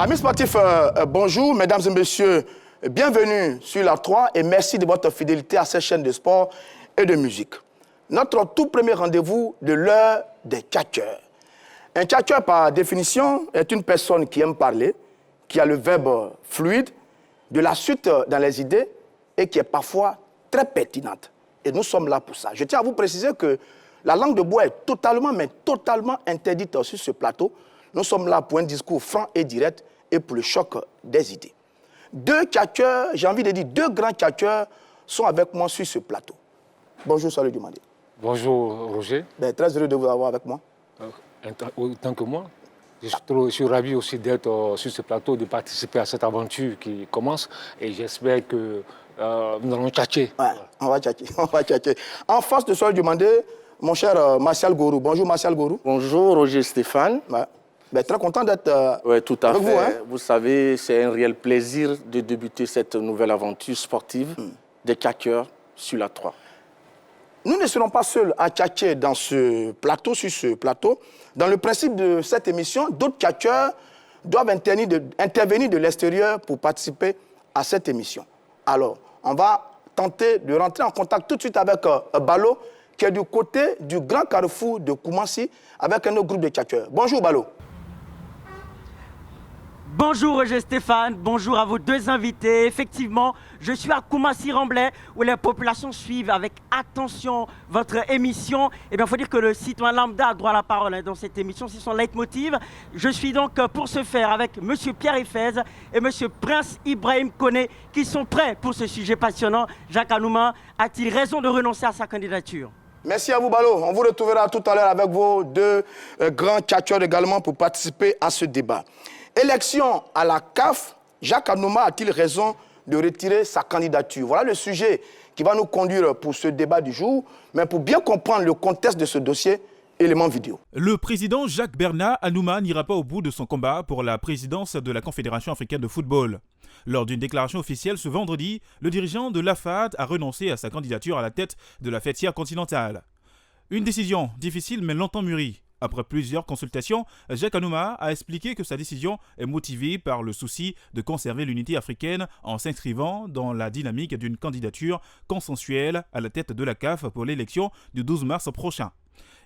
Amis sportifs, bonjour, mesdames et messieurs, bienvenue sur la 3 et merci de votre fidélité à cette chaîne de sport et de musique. Notre tout premier rendez-vous de l'heure des tchatcheurs. Un tchatcheur, par définition, est une personne qui aime parler, qui a le verbe fluide, de la suite dans les idées et qui est parfois très pertinente. Et nous sommes là pour ça. Je tiens à vous préciser que la langue de bois est totalement, mais totalement interdite sur ce plateau. Nous sommes là pour un discours franc et direct et pour le choc des idées. Deux tchatcheurs, j'ai envie de dire deux grands tchatcheurs sont avec moi sur ce plateau. Bonjour, Salou Dumandé. Bonjour, Roger. Très heureux de vous avoir avec moi. Autant que moi. Je suis ravi aussi d'être sur ce plateau, de participer à cette aventure qui commence et j'espère que nous allons tchatcher. Ouais, on va tchatcher. En face de Salou Dumandé, mon cher Martial Gourou. Bonjour, Martial Gourou. Bonjour, Roger Stéphane. Ouais. Ben, très content d'être tout à avec fait. vous. Hein? Vous savez, c'est un réel plaisir de débuter cette nouvelle aventure sportive des tchatcheurs sur la 3. Nous ne serons pas seuls à tchatcher dans ce plateau, sur ce plateau. Dans le principe de cette émission, d'autres tchatcheurs doivent intervenir de l'extérieur pour participer à cette émission. Alors, on va tenter de rentrer en contact tout de suite avec Balo, qui est du côté du grand carrefour de Koumassi, avec un autre groupe de tchatcheurs. Bonjour Balo. Bonjour Roger Stéphane, bonjour à vos deux invités. Effectivement, je suis à Koumassi-Remblai où les populations suivent avec attention votre émission. Eh bien, il faut dire que le citoyen lambda a droit à la parole dans cette émission, c'est son leitmotiv. Je suis donc pour ce faire avec M. Pierre Efez et M. Prince Ibrahim Koné qui sont prêts pour ce sujet passionnant. Jacques Anouma a-t-il raison de renoncer à sa candidature? Merci à vous Balo. On vous retrouvera tout à l'heure avec vos deux grands tchatcheurs également pour participer à ce débat. Élection à la CAF, Jacques Anouma a-t-il raison de retirer sa candidature? Voilà le sujet qui va nous conduire pour ce débat du jour. Mais pour bien comprendre le contexte de ce dossier, élément vidéo. Le président Jacques Bernard Anouma n'ira pas au bout de son combat pour la présidence de la Confédération africaine de football. Lors d'une déclaration officielle ce vendredi, le dirigeant de l'AFAD a renoncé à sa candidature à la tête de la fêtière continentale. Une décision difficile mais longtemps mûrie. Après plusieurs consultations, Jacques Anouma a expliqué que sa décision est motivée par le souci de conserver l'unité africaine en s'inscrivant dans la dynamique d'une candidature consensuelle à la tête de la CAF pour l'élection du 12 mars prochain.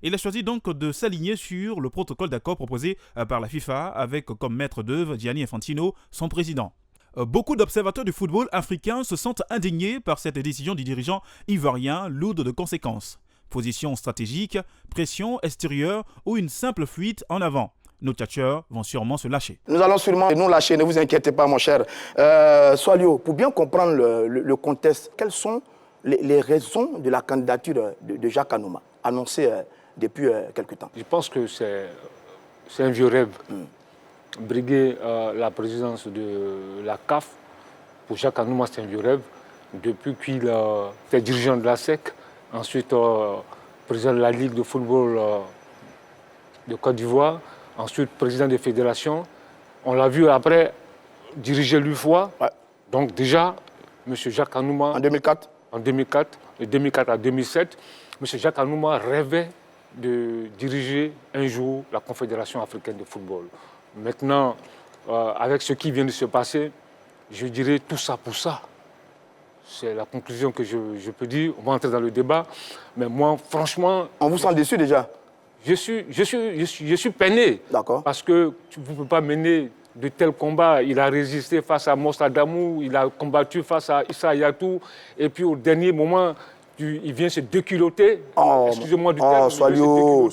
Il a choisi donc de s'aligner sur le protocole d'accord proposé par la FIFA avec comme maître d'œuvre Gianni Infantino, son président. Beaucoup d'observateurs du football africain se sentent indignés par cette décision du dirigeant ivoirien lourde de conséquences. Position stratégique, pression extérieure ou une simple fuite en avant. Nos tchatcheurs vont sûrement se lâcher. Nous allons sûrement nous lâcher, ne vous inquiétez pas mon cher. Soalio, pour bien comprendre le contexte, quelles sont les raisons de la candidature de Jacques Anouma, annoncée depuis quelque temps? Je pense que c'est un vieux rêve. Briguer la présidence de la CAF, pour Jacques Anouma, c'est un vieux rêve. Depuis qu'il était dirigeant de la SEC, ensuite président de la Ligue de football de Côte d'Ivoire, ensuite président des fédérations. On l'a vu après diriger l'UFOA. Ouais. Donc déjà, M. Jacques Anouma... En 2004 En 2004, de 2004 à 2007, M. Jacques Anouma rêvait de diriger un jour la Confédération africaine de football. Maintenant, avec ce qui vient de se passer, je dirais tout ça pour ça. C'est la conclusion que je peux dire. On va entrer dans le débat. Mais moi, franchement... On vous sent déçu déjà? Je suis peiné. D'accord. Parce que vous ne pouvez pas mener de tels combats. Il a résisté face à Moussa Damou, il a combattu face à Issa Yatou. Et puis au dernier moment, il vient se déculotter. Excusez-moi du terme. Soalio.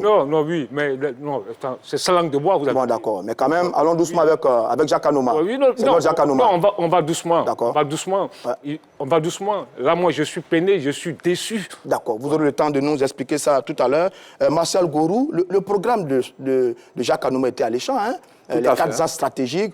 Non, oui, mais non, c'est sa langue de bois, vous avez bon, d'accord, mais quand même, allons doucement avec Jacques Anouma. Oui, non, Jacques Anouma. Non, on va doucement. D'accord. On va doucement. Ouais. On va doucement. Là, moi, je suis peiné, je suis déçu. D'accord, vous aurez le temps de nous expliquer ça tout à l'heure. Martial Gourou, le programme de Jacques Anouma était alléchant, hein? Les 4 axes stratégiques,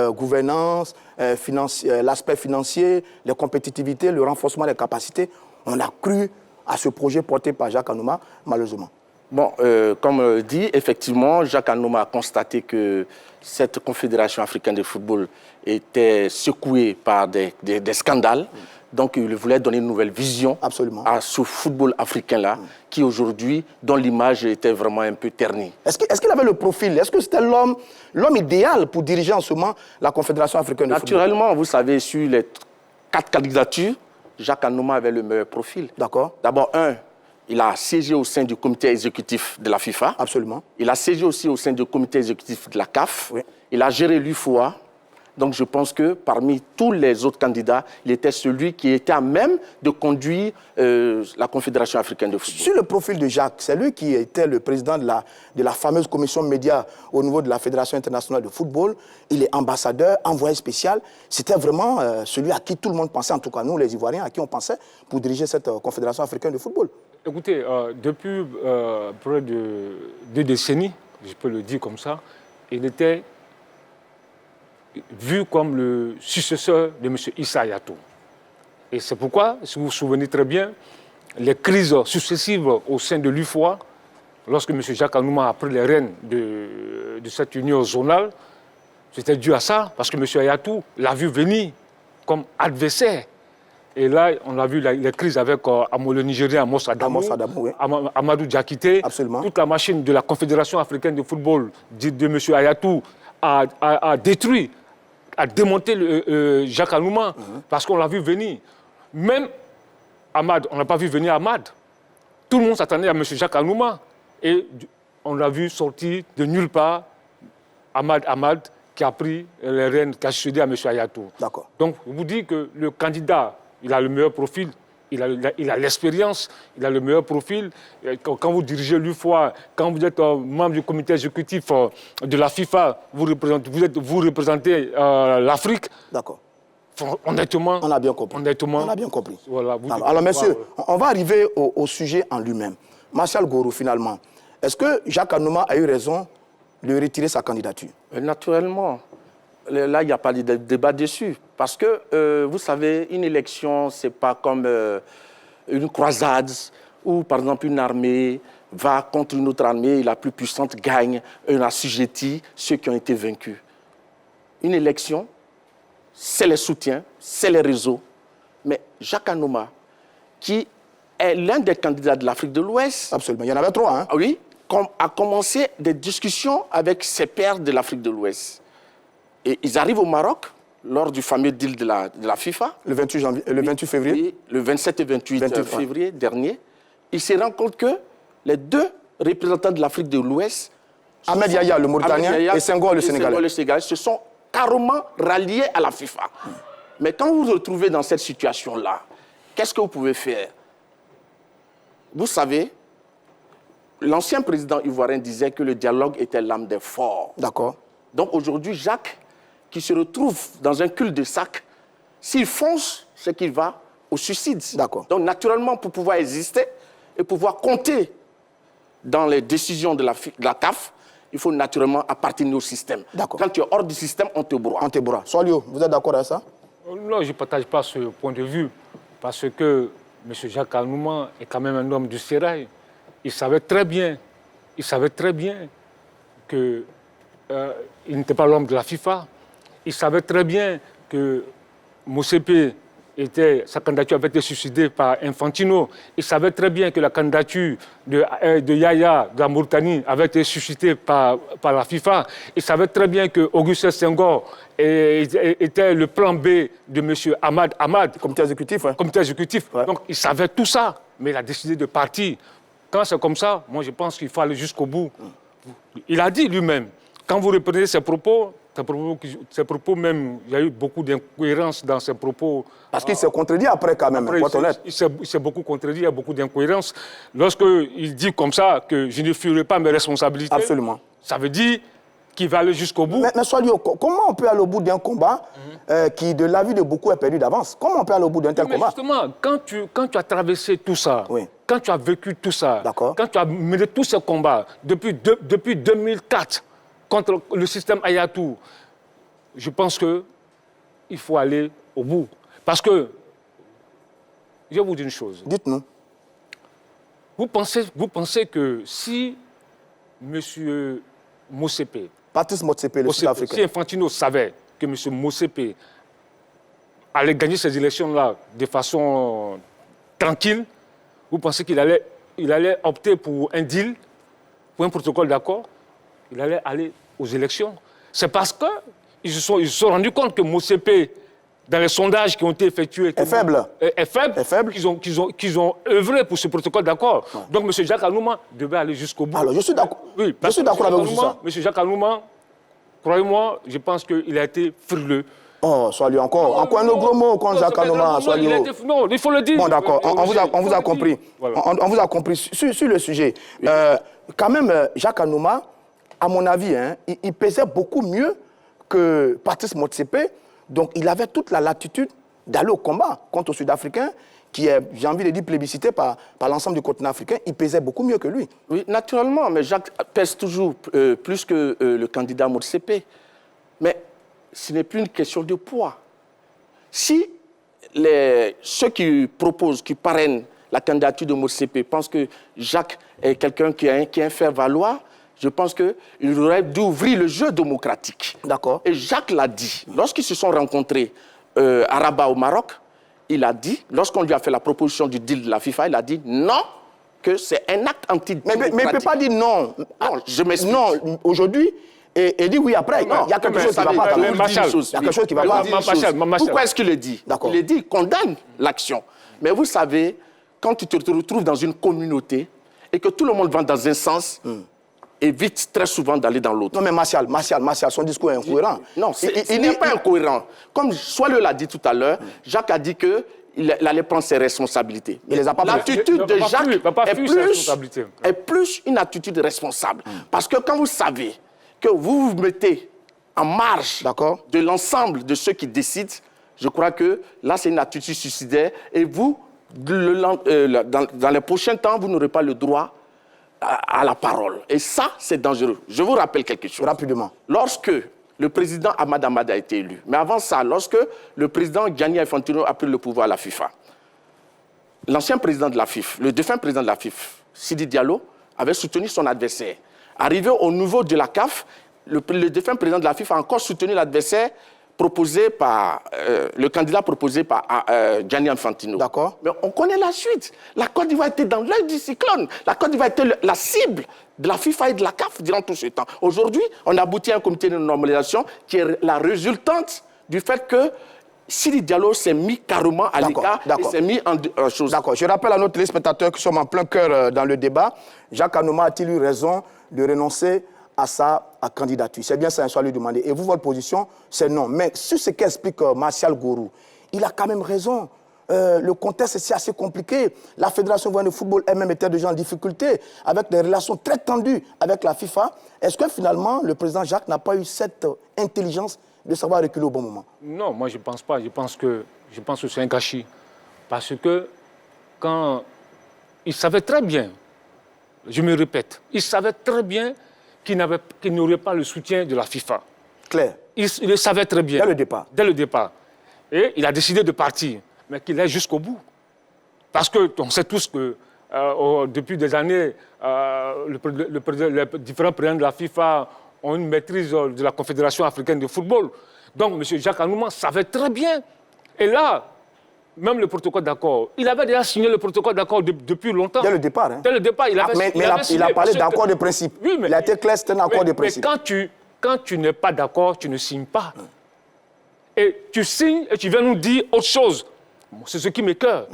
gouvernance, l'aspect financier, la compétitivité, le renforcement des capacités. On a cru à ce projet porté par Jacques Anouma, malheureusement. Bon, comme dit, effectivement, Jacques Anouma a constaté que cette Confédération africaine de football était secouée par des scandales. Donc, il voulait donner une nouvelle vision Absolument. à ce football africain-là, qui aujourd'hui, dont l'image était vraiment un peu ternie. Est-ce qu'il avait le profil? Est-ce que c'était l'homme idéal pour diriger en ce moment la Confédération africaine de football? Naturellement, vous savez, sur les 4 candidatures, Jacques Anouma avait le meilleur profil. D'accord. D'abord, il a siégé au sein du comité exécutif de la FIFA. Absolument. Il a siégé aussi au sein du comité exécutif de la CAF. Oui. Il a géré l'UFOA. Donc je pense que parmi tous les autres candidats, il était celui qui était à même de conduire la Confédération africaine de football. Sur le profil de Jacques, c'est lui qui était le président de la fameuse commission média au niveau de la Fédération internationale de football. Il est ambassadeur, envoyé spécial. C'était vraiment celui à qui tout le monde pensait, en tout cas nous les Ivoiriens, à qui on pensait pour diriger cette Confédération africaine de football. Écoutez, depuis près de 2 décennies, je peux le dire comme ça, il était vu comme le successeur de M. Issa Hayatou. Et c'est pourquoi, si vous vous souvenez très bien, les crises successives au sein de l'UFOA, lorsque M. Jacques Anouma a pris les rênes de cette union zonale, c'était dû à ça, parce que M. Hayatou l'a vu venir comme adversaire. Et là, on a vu les crises avec le Nigérien Amos Adamou, oui. Amadou Diakité, Absolument. toute la machine de la Confédération africaine de football de M. Hayatou a détruit, a démonté Jacques Anouma, parce qu'on l'a vu venir. Même Ahmad, on n'a pas vu venir Ahmad. Tout le monde s'attendait à M. Jacques Anouma. Et on l'a vu sortir de nulle part Ahmad qui a pris les rênes, qui a succédé à M. Hayatou. D'accord. Donc, je vous dis que le candidat, il a le meilleur profil, il a l'expérience, il a le meilleur profil. Quand vous dirigez l'UFOA, quand vous êtes membre du comité exécutif de la FIFA, vous représentez l'Afrique. D'accord. Honnêtement, On a bien compris. Honnêtement, on a bien compris. Voilà, Alors, messieurs, on va arriver au sujet en lui-même. Martial Goro, finalement, est-ce que Jacques Anouma a eu raison de retirer sa candidature? Naturellement. Là, il n'y a pas de débat dessus. Parce que, vous savez, une élection, ce n'est pas comme une croisade où, par exemple, une armée va contre une autre armée et la plus puissante gagne et on assujettit ceux qui ont été vaincus. Une élection, c'est les soutiens, c'est les réseaux. Mais Jacques Anouma, qui est l'un des candidats de l'Afrique de l'Ouest... Absolument. Il y en avait 3, hein? Oui, a commencé des discussions avec ses pairs de l'Afrique de l'Ouest. Et ils arrivent au Maroc, lors du fameux deal de la FIFA. Le 28 février? Oui, le 27 et 28 février dernier. Il se rend compte que les 2 représentants de l'Afrique de l'Ouest... Ahmed Yahya, le Mauritanien, et Senghor, le Sénégalais. Se sont carrément ralliés à la FIFA. Mais quand vous vous retrouvez dans cette situation-là, qu'est-ce que vous pouvez faire? Vous savez, l'ancien président ivoirien disait que le dialogue était l'âme des forts. D'accord. Donc aujourd'hui, Jacques, qui se retrouve dans un cul-de-sac, s'il fonce, c'est qu'il va au suicide. D'accord. Donc naturellement, pour pouvoir exister et pouvoir compter dans les décisions de la CAF, il faut naturellement appartenir au système. D'accord. Quand tu es hors du système, on te broie. On te broie. Solio, vous êtes d'accord avec ça? Non, je ne partage pas ce point de vue, parce que M. Jacques Anouma est quand même un homme du sérail. Il savait très bien qu'il n'était pas l'homme de la FIFA. Il savait très bien que Motsepe, sa candidature avait été suicidée par Infantino. Il savait très bien que la candidature de Yahya, de la Mauritanie, avait été suscitée par la FIFA. Il savait très bien que Augustin Senghor était le plan B de M. Ahmad. Comité exécutif, hein? Comité exécutif. Ouais. Donc, il savait tout ça, mais il a décidé de partir. Quand c'est comme ça, moi, je pense qu'il faut aller jusqu'au bout. Il a dit lui-même, quand vous reprenez ses propos même, il y a eu beaucoup d'incohérences dans ses propos. Parce qu'il s'est contredit après, quand même, Après, pour être honnête. il s'est beaucoup contredit, il y a beaucoup d'incohérences. Lorsqu'il dit comme ça que je ne fuirai pas mes responsabilités, Absolument. ça veut dire qu'il va aller jusqu'au bout. Mais Solio, comment on peut aller au bout d'un combat qui, de l'avis de beaucoup, est perdu d'avance? Comment on peut aller au bout d'un tel Mais combat? justement, quand tu as traversé tout ça, Oui. quand tu as vécu tout ça, D'accord. quand tu as mené tous ces combats depuis 2004 contre le système Hayatou, je pense qu'il faut aller au bout. Parce que, je vais vous dire une chose. Dites-nous. Vous pensez que si M. Motsepe, Patrice Motsepe, le si Sud-Africain. Infantino savait que M. Motsepe allait gagner ces élections-là de façon tranquille, vous pensez qu'il allait opter pour un deal, pour un protocole d'accord? Il allait aller aux élections. C'est parce qu'ils se sont rendus compte que Motsepe, dans les sondages qui ont été effectués, est faible. Est faible. Qu'ils ont œuvré pour ce protocole d'accord. Ouais. Donc M. Jacques Anouma devait aller jusqu'au bout. Alors je suis d'accord. Oui, je suis d'accord avec vous sur ça. M. Jacques Anouma, croyez-moi, je pense qu'il a été frileux. Oh, soyez encore. Encore un autre gros mot contre Jacques Anouma. Non, il faut le dire. Bon, d'accord, on vous a compris. Voilà. On vous a compris sur le sujet. Oui. Quand même, Jacques Anouma, à mon avis, hein, il pesait beaucoup mieux que Patrice Motsepe. Donc, il avait toute la latitude d'aller au combat contre le Sud-Africain, qui est, j'ai envie de dire, plébiscité par l'ensemble du continent africain. Il pesait beaucoup mieux que lui. Oui, naturellement, mais Jacques pèse toujours plus que le candidat Motsepe. Mais ce n'est plus une question de poids. Si ceux qui proposent, qui parrainent la candidature de Motsepe pensent que Jacques est quelqu'un qui a un faire-valoir, je pense qu'il aurait dû ouvrir le jeu démocratique. D'accord. Et Jacques l'a dit. Lorsqu'ils se sont rencontrés à Rabat au Maroc, il a dit, lorsqu'on lui a fait la proposition du deal de la FIFA, il a dit non, que c'est un acte antidémocratique. Mais il ne peut pas dire non. Non, je m'explique. Non, aujourd'hui, et dit oui après. Non, il y a quelque chose qui ne va pas. Il y a quelque chose qui ne va pas. Pourquoi est-ce qu'il le dit? Il dit, condamne l'action. Mais vous savez, quand tu te retrouves dans une communauté et que tout le monde va dans un sens, évite très souvent d'aller dans l'autre. Non, mais Martial, son discours est incohérent. Non, il n'est pas incohérent. Comme Soile l'a dit tout à l'heure, Jacques a dit qu'il allait prendre ses responsabilités. Il les a pas pris. L'attitude de Jacques est plus une attitude responsable. Parce que quand vous savez que vous vous mettez en marge de l'ensemble de ceux qui décident, je crois que là, c'est une attitude suicidaire. Et vous, dans les prochains temps, vous n'aurez pas le droit à la parole. Et ça, c'est dangereux. Je vous rappelle quelque chose. Rapidement. Lorsque le président Ahmad Ahmad a été élu, mais avant ça, lorsque le président Gianni Infantino a pris le pouvoir à la FIFA, l'ancien président de la FIFA, le défunt président de la FIFA, Sidi Diallo, avait soutenu son adversaire. Arrivé au niveau de la CAF, le défunt président de la FIFA a encore soutenu l'adversaire proposé par le candidat proposé par Gianni Infantino. D'accord. Mais on connaît la suite. La Côte d'Ivoire était dans l'œil du cyclone. La Côte d'Ivoire était la cible de la FIFA et de la CAF durant tout ce temps. Aujourd'hui, on aboutit à un comité de normalisation qui est la résultante du fait que Sidi Diallo s'est mis carrément à l'écart et s'est mis en chose. D'accord. Je rappelle à nos téléspectateurs qui sont en plein cœur dans le débat, Jacques Anouma a-t-il eu raison de renoncer à sa candidature? C'est bien ça, il faut lui demander. Et vous, votre position, c'est non. Mais sur ce qu'explique Martial Gourou, il a quand même raison. Le contexte est assez compliqué. La Fédération ivoirienne de football elle-même était déjà en difficulté, avec des relations très tendues avec la FIFA. Est-ce que finalement, le président Jacques n'a pas eu cette intelligence de savoir reculer au bon moment? Non, moi je ne pense pas. Je pense que c'est un gâchis. Parce que quand il savait très bien, je me répète, il savait très bien qu'il n'aurait pas le soutien de la FIFA. Clair. Il le savait très bien. Dès le départ. Dès le départ. Et il a décidé de partir, mais qu'il aille jusqu'au bout. Parce qu'on sait tous que depuis des années, les différents présidents de la FIFA ont une maîtrise de la Confédération africaine de football. Donc M. Jacques Anouma savait très bien. Et là, même le protocole d'accord, il avait déjà signé le protocole d'accord depuis longtemps. Dès le départ. Hein. Dès le départ, il avait il a parlé d'accord de principe. Oui, mais, il a été clair, c'était un accord de principe. Mais quand tu n'es pas d'accord, tu ne signes pas. Et tu signes et tu viens nous dire autre chose. C'est ce qui m'écoeure.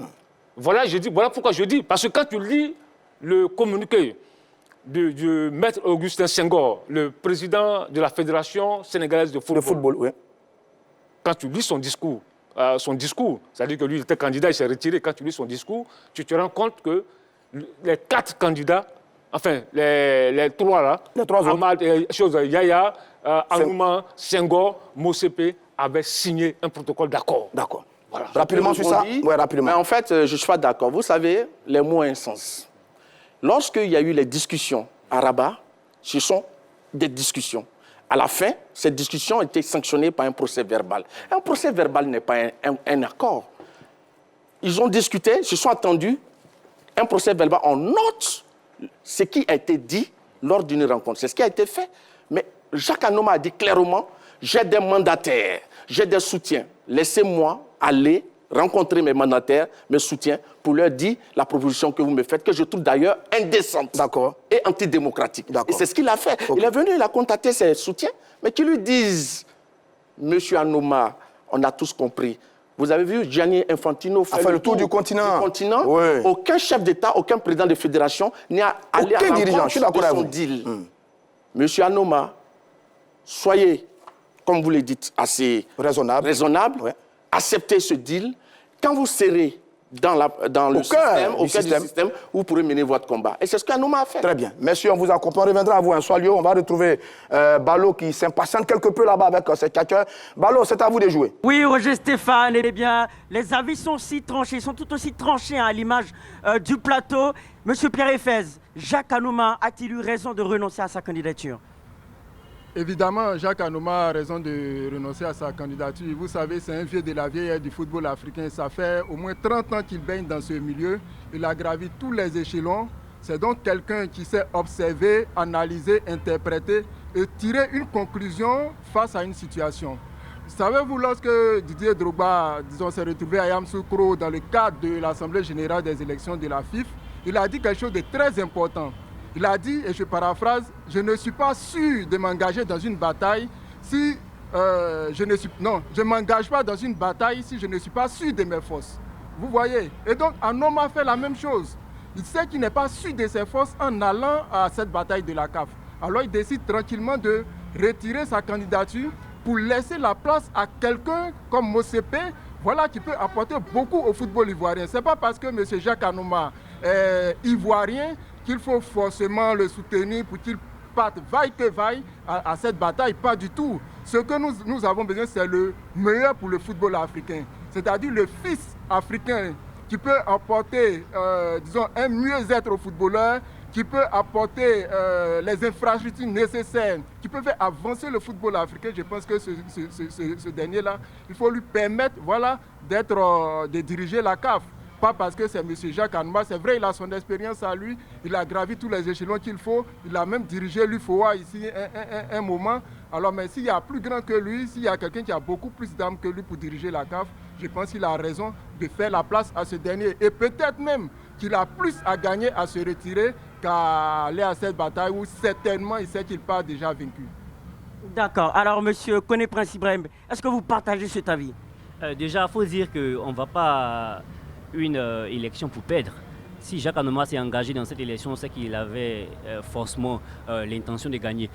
Voilà pourquoi je dis. Parce que quand tu lis le communiqué de Maître Augustin Senghor, le président de la Fédération sénégalaise de football. Le football, oui. Quand tu lis son discours, c'est-à-dire que lui, il était candidat, il s'est retiré. Quand tu lis son discours, tu te rends compte que les 4 candidats, enfin, les 3 là, les 3 Ahmad, Yaya, Anouma, Senghor, Motsepe, avaient signé un protocole d'accord. D'accord. Voilà. Rapidement sur ça. Oui, rapidement. Mais en fait, je ne suis pas d'accord. Vous savez, les mots ont un sens. Lorsqu'il y a eu les discussions à Rabat, ce sont des discussions. À la fin, cette discussion a été sanctionnée par un procès verbal. Un procès verbal n'est pas un accord. Ils ont discuté, se sont attendus. Un procès verbal, on note ce qui a été dit lors d'une rencontre. C'est ce qui a été fait. Mais Jacques Anouma a dit clairement, j'ai des mandataires, j'ai des soutiens. Laissez-moi aller rencontrer mes mandataires, mes soutiens, pour leur dire la proposition que vous me faites, que je trouve d'ailleurs indécente et antidémocratique. Et c'est ce qu'il a fait. Il est venu, il a contacté ses soutiens, mais qui lui disent, Monsieur Anouma, on a tous compris. Vous avez vu, Gianni Infantino fait le tour du continent. Oui. Aucun chef d'État, aucun président de fédération n'est allé à la rencontre de son deal. Monsieur Anouma, soyez, comme vous le dites, assez raisonnable. Acceptez ce deal. Quand vous serez dans le système, au cœur du système, vous pourrez mener votre combat. Et c'est ce qu'Anouma a fait. Très bien. Messieurs, on vous accompagne. On reviendra à vous un soir. On va retrouver Balo qui s'impatiente quelque peu là-bas avec ses caqueurs. Balo, c'est à vous de jouer. Oui, Roger Stéphane. Eh bien, les avis sont aussi tranchés, sont tout aussi tranchés à l'image du plateau. Monsieur Pierre Eiffez, Jacques Anouma a-t-il eu raison de renoncer à sa candidature? Évidemment, Jacques Anouma a raison de renoncer à sa candidature. Vous savez, c'est un vieux de la vieille du football africain. Ça fait au moins 30 ans qu'il baigne dans ce milieu. Il a gravi tous les échelons. C'est donc quelqu'un qui sait observer, analyser, interpréter et tirer une conclusion face à une situation. Savez-vous, lorsque Didier Drogba, s'est retrouvé à Yamoussoukro dans le cadre de l'Assemblée générale des élections de la FIFA, il a dit quelque chose de très important. Il a dit, et je paraphrase, « Je ne suis pas sûr de m'engager dans une bataille si je ne m'engage pas dans une bataille si je ne suis pas sûr de mes forces. » Vous voyez? Et donc, Anouma fait la même chose. Il sait qu'il n'est pas sûr de ses forces en allant à cette bataille de la CAF. Alors, il décide tranquillement de retirer sa candidature pour laisser la place à quelqu'un comme Mosepe, voilà, qui peut apporter beaucoup au football ivoirien. Ce n'est pas parce que M. Jacques Anouma est ivoirien qu'il faut forcément le soutenir pour qu'il parte vaille que vaille à cette bataille. Pas du tout. Ce que nous avons besoin, c'est le meilleur pour le football africain. C'est-à-dire le fils africain qui peut apporter, un mieux-être aux footballeurs, qui peut apporter les infrastructures nécessaires, qui peut faire avancer le football africain. Je pense que ce dernier-là, il faut lui permettre, voilà, de diriger la CAF. Pas parce que c'est M. Jacques Anouma, c'est vrai, il a son expérience à lui, il a gravi tous les échelons qu'il faut, il a même dirigé l'UFOA ici un moment. Alors, mais s'il y a plus grand que lui, s'il y a quelqu'un qui a beaucoup plus d'âme que lui pour diriger la CAF, je pense qu'il a raison de faire la place à ce dernier. Et peut-être même qu'il a plus à gagner à se retirer qu'à aller à cette bataille où certainement il sait qu'il part déjà vaincu. D'accord. Alors, monsieur Koné Prince Ibrahim, est-ce que vous partagez cet avis? Déjà, il faut dire qu'on ne va pas une élection pour perdre. Si Jacques Anouma s'est engagé dans cette élection, c'est qu'il avait forcément l'intention de gagner.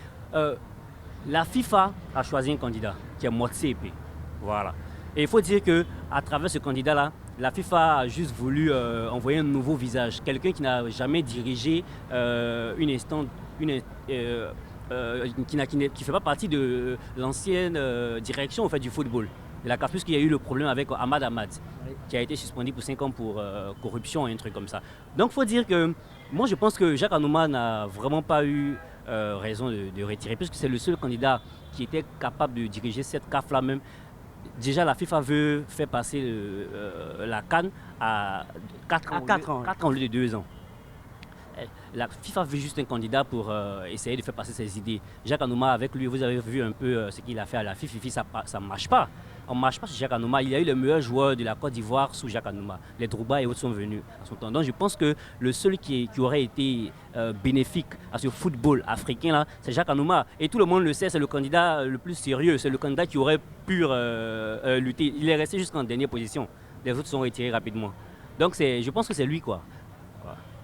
La FIFA a choisi un candidat qui est Motsepe. Voilà. Et il faut dire qu'à travers ce candidat-là, la FIFA a juste voulu envoyer un nouveau visage. Quelqu'un qui n'a jamais dirigé qui ne fait pas partie de l'ancienne direction en fait, du football de la CAF, puisqu'il y a eu le problème avec Ahmad Ahmad, qui a été suspendu pour 5 ans pour corruption et un truc comme ça. Donc il faut dire que moi je pense que Jacques Anouma n'a vraiment pas eu raison de retirer, puisque c'est le seul candidat qui était capable de diriger cette CAF-là même. Déjà la FIFA veut faire passer la CAN à 4 ans au lieu de 2 ans. La FIFA veut juste un candidat pour essayer de faire passer ses idées. Jacques Anouma, avec lui, vous avez vu un peu ce qu'il a fait à la FIFA, ça ne marche pas. On ne marche pas sur Jacques Anouma. Il y a eu le meilleur joueur de la Côte d'Ivoire sous Jacques Anouma. Les Drogba et autres sont venus à son temps. Donc je pense que le seul qui aurait été bénéfique à ce football africain-là, c'est Jacques Anouma. Et tout le monde le sait, c'est le candidat le plus sérieux. C'est le candidat qui aurait pu lutter. Il est resté jusqu'en dernière position. Les autres sont retirés rapidement. Donc je pense que c'est lui, quoi.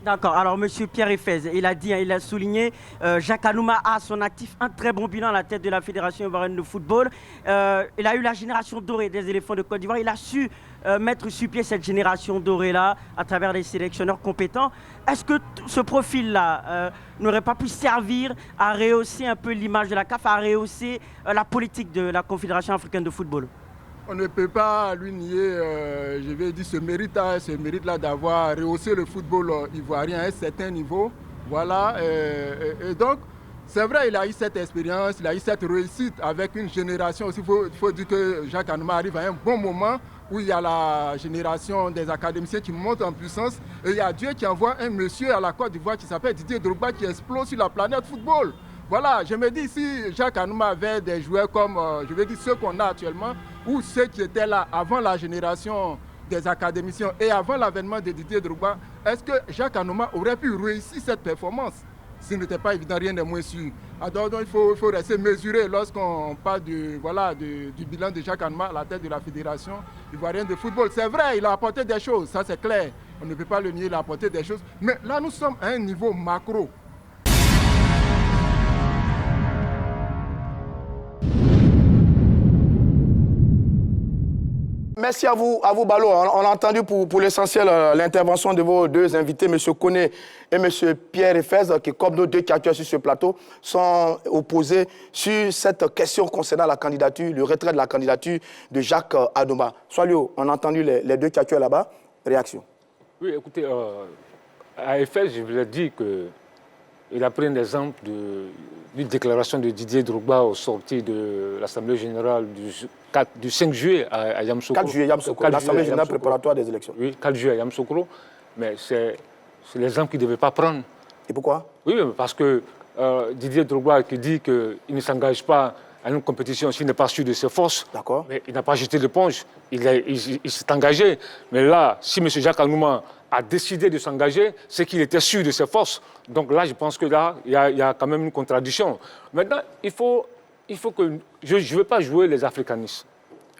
D'accord. Alors, monsieur Pierre Eiffez, il a souligné, Jacques Anouma a à son actif un très bon bilan à la tête de la Fédération ivoirienne de football. Il a eu la génération dorée des éléphants de Côte d'Ivoire. Il a su mettre sur pied cette génération dorée-là à travers des sélectionneurs compétents. Est-ce que ce profil-là n'aurait pas pu servir à rehausser un peu l'image de la CAF, à rehausser la politique de la Confédération africaine de football? On ne peut pas lui nier, ce mérite-là d'avoir rehaussé le football ivoirien à un certain niveau. Voilà. Et donc, c'est vrai, il a eu cette expérience, il a eu cette réussite avec une génération aussi. Il faut dire que Jacques Anouma arrive à un bon moment où il y a la génération des académiciens qui monte en puissance. Et il y a Dieu qui envoie un monsieur à la Côte d'Ivoire qui s'appelle Didier Drogba qui explose sur la planète football. Voilà, je me dis, si Jacques Anouma avait des joueurs comme, je veux dire, ceux qu'on a actuellement, ou ceux qui étaient là avant la génération des académiciens et avant l'avènement de Didier Drogba, est-ce que Jacques Anouma aurait pu réussir cette performance? Ce n'était pas évident, rien n'est moins sûr. Alors, donc, il faut rester mesuré lorsqu'on parle du bilan de Jacques Anouma à la tête de la Fédération ivoirienne de football. C'est vrai, il a apporté des choses, ça c'est clair. On ne peut pas le nier, il a apporté des choses. Mais là, nous sommes à un niveau macro. Merci à vous Balo. On a entendu pour l'essentiel l'intervention de vos deux invités, M. Koné et M. Pierre Efez, qui, comme nos deux acteurs sur ce plateau, sont opposés sur cette question concernant la candidature, le retrait de la candidature de Jacques Anouma. Soilio, on a entendu les deux acteurs là-bas. Réaction? Oui, écoutez, à Efez, je vous ai dit qu'il a pris un exemple d'une déclaration de Didier Drogba au sorti de l'Assemblée générale du 5 juillet à Yamoussoukro. 4 juillet à Yamoussoukro, l'Assemblée générale préparatoire des élections. Oui, 4 juillet à Yamoussoukro. Mais c'est l'exemple qu'il ne devait pas prendre. Et pourquoi? Oui, parce que Didier Drogba qui dit qu'il ne s'engage pas à une compétition s'il n'est pas sûr de ses forces. D'accord. Mais il n'a pas jeté l'éponge. Il s'est engagé. Mais là, si M. Jacques Anouma a décidé de s'engager, c'est qu'il était sûr de ses forces. Donc là, je pense que là, il y a quand même une contradiction. Maintenant, il faut que... Je ne veux pas jouer les africanistes.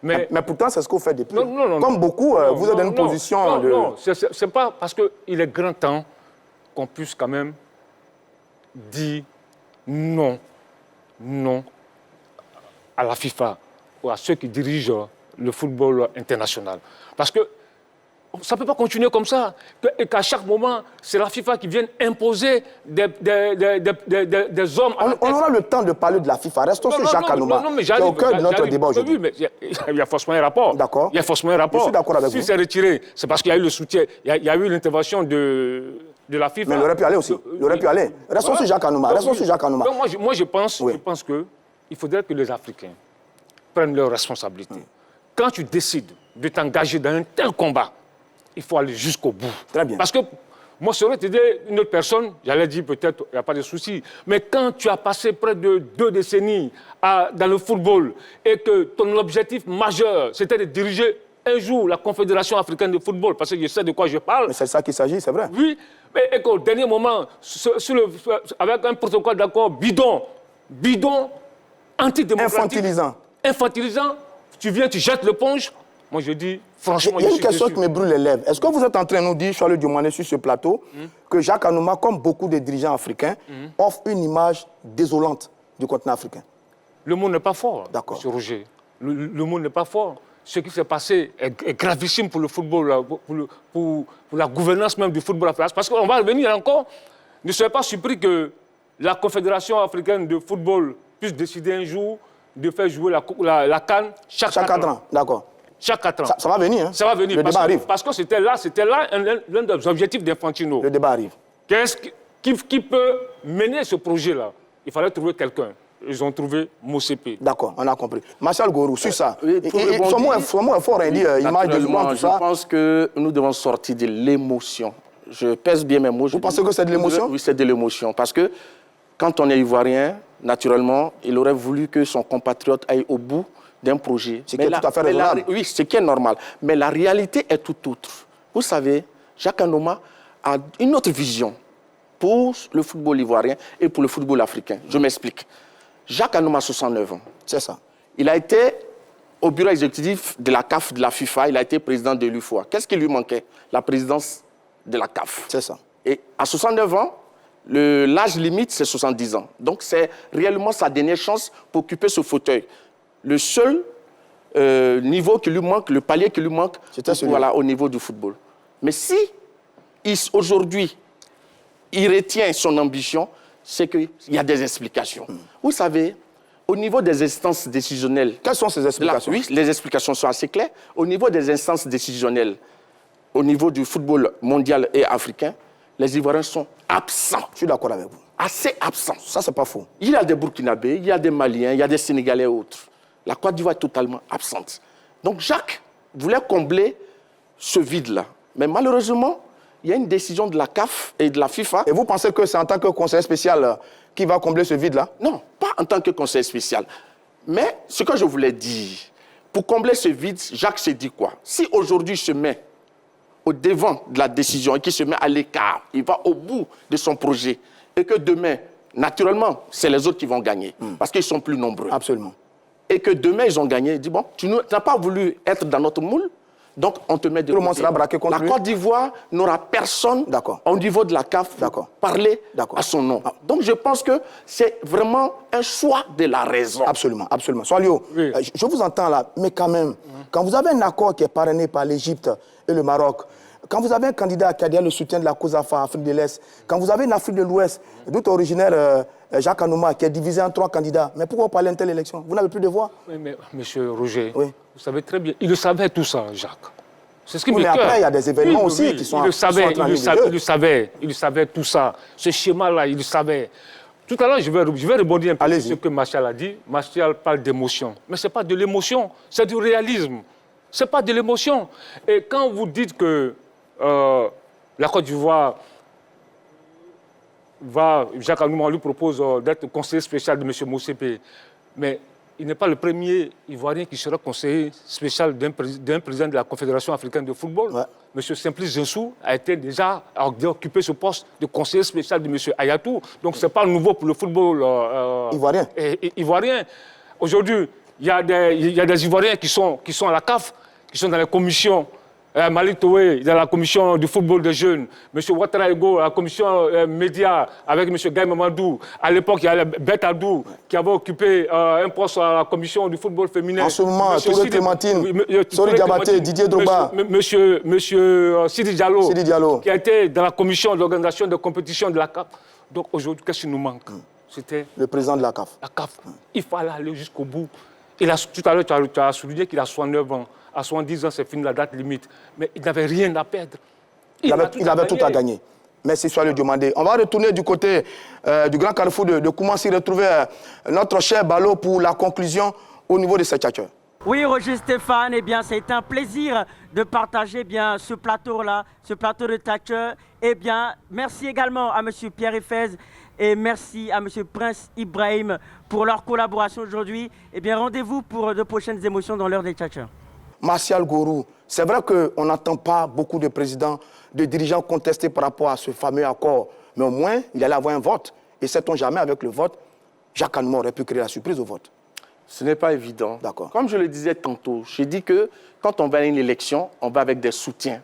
Mais pourtant, c'est ce que vous faites depuis. Non, Comme beaucoup, vous êtes dans une position de... Non, c'est pas parce qu'il est grand temps qu'on puisse quand même dire non à la FIFA ou à ceux qui dirigent le football international. Parce que ça ne peut pas continuer comme ça. Et qu'à chaque moment, c'est la FIFA qui vient imposer des hommes... On aura le temps de parler de la FIFA. Restons sur Jacques Anouma, qui est au cœur de notre débat aujourd'hui. Oui, mais il y a forcément un rapport. D'accord. Il y a forcément un rapport. Je suis d'accord avec vous. Si c'est retiré, c'est parce qu'il y a eu le soutien, il y a eu l'intervention de la FIFA. Mais il aurait pu aller aussi. Il aurait pu aller. Restons sur Jacques Anouma. Restons sur Jacques Anouma. Moi, je pense qu'il faudrait que les Africains prennent leurs responsabilités. Quand tu décides de t'engager dans un tel combat, il faut aller jusqu'au bout. Très bien. Parce que moi, ça aurait été une autre personne, j'allais dire peut-être, il n'y a pas de souci. Mais quand tu as passé près de 2 décennies dans le football et que ton objectif majeur, c'était de diriger un jour la Confédération africaine de football, parce que je sais de quoi je parle. Mais c'est ça qu'il s'agit, c'est vrai. Oui, mais qu'au dernier moment, avec un protocole d'accord bidon, antidémocratique. Infantilisant, tu viens, tu jettes l'éponge. Moi, je dis, franchement, il y a une question qui me brûle les lèvres. Est-ce que vous êtes en train de nous dire, Charles Diomané, sur ce plateau, que Jacques Anouma, comme beaucoup de dirigeants africains, offre une image désolante du continent africain? Le monde n'est pas fort, d'accord, M. Roger. Le monde n'est pas fort. Ce qui s'est passé est gravissime pour le football, pour la gouvernance même du football africain. Parce qu'on va revenir encore. Ne soyez pas surpris que la Confédération africaine de football puisse décider un jour de faire jouer la CAN chaque 4 ans. D'accord. Chaque 4 ans. Ça va venir. Hein? Ça va venir. Le débat arrive. Parce que c'était là l'un des objectifs d'Infantino. Le débat arrive. Qui peut mener ce projet-là? Il fallait trouver quelqu'un. Ils ont trouvé Mosepe. D'accord, on a compris. Martial Gorou, sur ça. Sois-moi fort, hein, image de tout ça. Je pense que nous devons sortir de l'émotion. Je pèse bien mes mots. Vous pensez que c'est de l'émotion? Oui, c'est de l'émotion. Parce que quand on est ivoirien, naturellement, il aurait voulu que son compatriote aille au bout d'un projet. Ce qui est tout à fait raisonnable. Oui, ce qui est normal. Mais la réalité est tout autre. Vous savez, Jacques Anouma a une autre vision pour le football ivoirien et pour le football africain. Je m'explique. Jacques Anouma a 69 ans. C'est ça. Il a été au bureau exécutif de la CAF, de la FIFA. Il a été président de l'UFOA. Qu'est-ce qui lui manquait? La présidence de la CAF. C'est ça. Et à 69 ans, l'âge limite, c'est 70 ans. Donc, c'est réellement sa dernière chance pour occuper ce fauteuil. Le seul niveau qui lui manque, le palier qui lui manque, voilà, au niveau du football. Mais si aujourd'hui, il retient son ambition, c'est qu'il y a des explications. Vous savez, au niveau des instances décisionnelles... Quelles sont ces explications? Oui, les explications sont assez claires. Au niveau des instances décisionnelles, au niveau du football mondial et africain, les Ivoiriens sont absents. Je suis d'accord avec vous. Assez absents. Ça, c'est pas faux. Il y a des Burkinabés, il y a des Maliens, il y a des Sénégalais et autres. La Côte d'Ivoire est totalement absente. Donc Jacques voulait combler ce vide-là. Mais malheureusement, il y a une décision de la CAF et de la FIFA. Et vous pensez que c'est en tant que conseiller spécial qui va combler ce vide-là? Non, pas en tant que conseiller spécial. Mais ce que je voulais dire, pour combler ce vide, Jacques s'est dit quoi? Si aujourd'hui il se met au devant de la décision et qu'il se met à l'écart, il va au bout de son projet et que demain, naturellement, c'est les autres qui vont gagner parce qu'ils sont plus nombreux. Absolument. Et que demain, ils ont gagné. Il dit, bon, tu n'as pas voulu être dans notre moule, donc on te met de Tout le monde côté. sera braqué contre lui. La Côte d'Ivoire n'aura personne au niveau de la CAF pour parler à son nom. Donc je pense que c'est vraiment un choix de la raison. Absolument, absolument. Soalio, Oui. je vous entends là, mais quand même, quand vous avez un accord qui est parrainé par l'Égypte et le Maroc, quand vous avez un candidat qui a déjà le soutien de la COSAFA, Afrique de l'Est, quand vous avez une Afrique de l'Ouest, d'où est originaire Jacques Anouma, qui est divisé en 3 candidats, mais pourquoi parler d'une telle élection? Vous n'avez plus de voix? Oui, mais monsieur Roger, Oui. vous savez très bien, il le savait tout ça, Jacques. C'est ce qui Oui, me mais après, il y a des événements aussi qui sont il le savait, qui sont en train de il le savait tout ça. Ce schéma-là, il le savait. Tout à l'heure, je vais rebondir un peu sur ce que Martial a dit. Martial parle d'émotion. Mais ce n'est pas de l'émotion, c'est du réalisme. Ce n'est pas de l'émotion. Et quand vous dites que la Côte d'Ivoire Jacques Anouma lui propose d'être conseiller spécial de M. Motsepe, mais il n'est pas le premier Ivoirien qui sera conseiller spécial d'un président de la Confédération africaine de football. Ouais. M. Simplice Zinsou a déjà occupé ce poste de conseiller spécial de M. Ayatou. Donc ce n'est pas nouveau pour le football ivoirien. Aujourd'hui, il y a des Ivoiriens qui sont à la CAF, qui sont dans les commissions. Malik Toé, dans la commission du football des jeunes. M. Ouattara Ego, la commission média avec M. Gaï Mamadou. À l'époque, il y a Beth Adou qui avait occupé un poste à la commission du football féminin. En ce moment, Touré Clémentine, Sori Diabaté, Didier Drogba. Monsieur Sidi Diallo, qui a été dans la commission d'organisation de compétition de la CAF. Donc aujourd'hui, qu'est-ce qui nous manque? C'était le président de la CAF. La CAF. Il fallait aller jusqu'au bout. Tout à l'heure, tu as souligné qu'il a 69 ans. À 70 ans, c'est fini la date limite. Mais il n'avait rien à perdre. Il avait tout à gagner. Merci, Soalio Diomandé. On va retourner du côté du grand carrefour de Koumassi, retrouver notre cher Balo pour la conclusion au niveau de ces tchatcheurs. Oui, Roger Stéphane, eh bien, c'est un plaisir de partager bien ce plateau-là, ce plateau de tchatcheurs. Eh bien, merci également à M. Pierre Efez et merci à M. Prince Ibrahim pour leur collaboration aujourd'hui. Eh bien, rendez-vous pour de prochaines émotions dans l'heure des tchatcheurs. Martial Gourou, c'est vrai qu'on n'entend pas beaucoup de présidents, de dirigeants contester par rapport à ce fameux accord. Mais au moins, il allait avoir un vote. Et sait-on jamais, avec le vote, Jacques Anouma aurait pu créer la surprise au vote. Ce n'est pas évident. D'accord. Comme je le disais tantôt, j'ai dit que quand on va à une élection, on va avec des soutiens.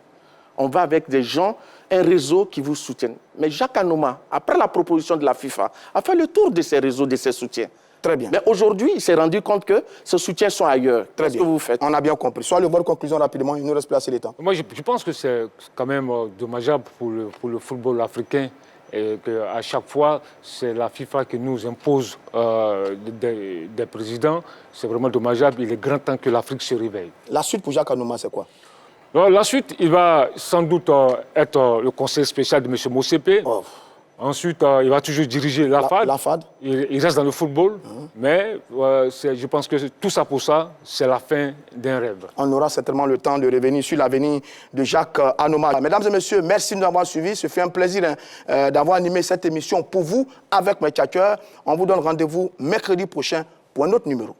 On va avec des gens, un réseau qui vous soutiennent. Mais Jacques Anouma, après la proposition de la FIFA, a fait le tour de ces réseaux, de ces soutiens. Très bien. Mais aujourd'hui, il s'est rendu compte que ces soutiens sont ailleurs. Qu'est-ce que vous faites? On a bien compris. Soit le vote conclusion rapidement, il nous reste plus assez de temps. Moi, je pense que c'est quand même dommageable pour le football africain et qu'à chaque fois, c'est la FIFA qui nous impose des présidents. C'est vraiment dommageable. Il est grand temps que l'Afrique se réveille. La suite pour Jacques Anouma, c'est quoi? Alors, la suite, il va sans doute être le conseiller spécial de M. Motsepe. Oh. Ensuite, il va toujours diriger l'AFAD. Il reste dans le football, mais je pense que tout ça pour ça, c'est la fin d'un rêve. On aura certainement le temps de revenir sur l'avenir de Jacques Anouma. Mesdames et messieurs, merci de nous avoir suivis. Ce fait un plaisir d'avoir animé cette émission pour vous avec mes tchatcheurs. On vous donne rendez-vous mercredi prochain pour un autre numéro.